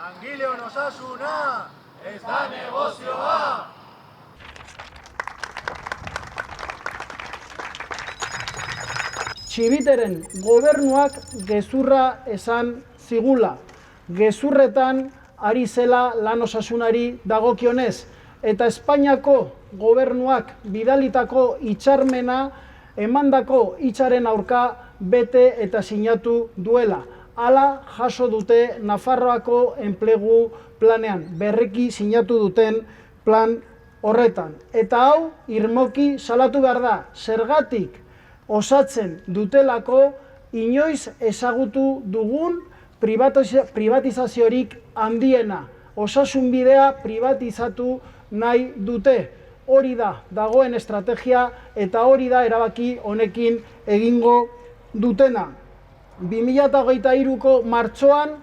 Langileon osasuna ez da negozioa. Txibiteren gobernuak gezurra esan zigula. Gezurretan ari zela lan osasunari dagokionez. Eta Espainiako gobernuak bidalitako hitzarmena emandako hitzaren aurka bete eta sinatu duela. Hala jaso dute Nafarroako enplegu planean, berriki sinatu duten plan horretan. Eta hau irmoki salatu behar da, zergatik osatzen dutelako inoiz ezagutu dugun privatizaziorik handiena. Osasunbidea privatizatu nahi dute. Hori da dagoen estrategia eta hori da erabaki honekin egingo dutena. 2023ko martxoan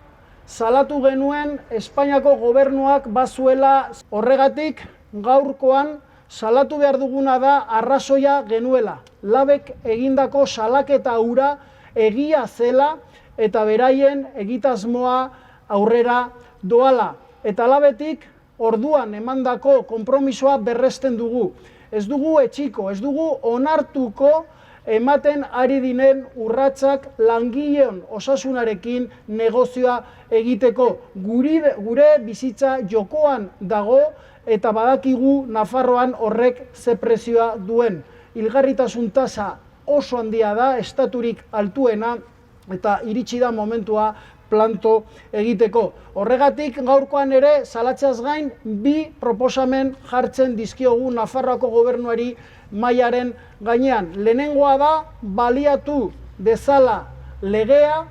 salatu genuen Espainiako gobernuak bazuela, horregatik gaurkoan salatu behar duguna da arrazoia genuela. Labek egindako salaketa hura egia zela eta beraien egitasmoa aurrera doala. Eta Labetik orduan emandako konpromisoa berresten dugu. Ez dugu etxiko, ez dugu onartuko ematen ari dinen urratsak langileon osasunarekin negozioa egiteko. Gure bizitza jokoan dago eta badakigu Nafarroan horrek ze prezioa duen. Hilgarritasun tasa oso handia da, estaturik altuena, eta iritsi da momentua planto egiteko. Horregatik gaurkoan ere salatzeaz gain bi proposamen jartzen dizkiogu Nafarroako gobernuari mailaren gainean. Lehenengoa da baliatu dezala legea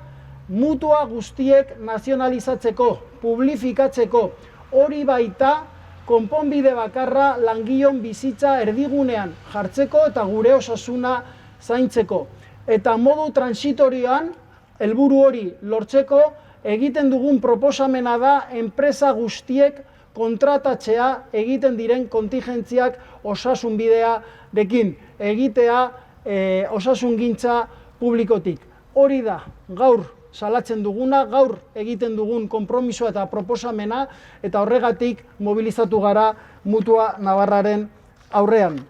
mutua guztiek nazionalizatzeko, publifikatzeko. Hori baita konponbide bakarra langileon bizitza erdigunean jartzeko eta gure osasuna zaintzeko. Eta modu transitorioan helburu hori lortzeko egiten dugun proposamena da enpresa guztiek kontratatzea egiten diren kontingentziak osasunbidearekin, egitea osasungintza publikotik. Hori da gaur salatzen duguna, gaur egiten dugun konpromisoa eta proposamena, eta horregatik mobilizatu gara Mutua Navarraren aurrean.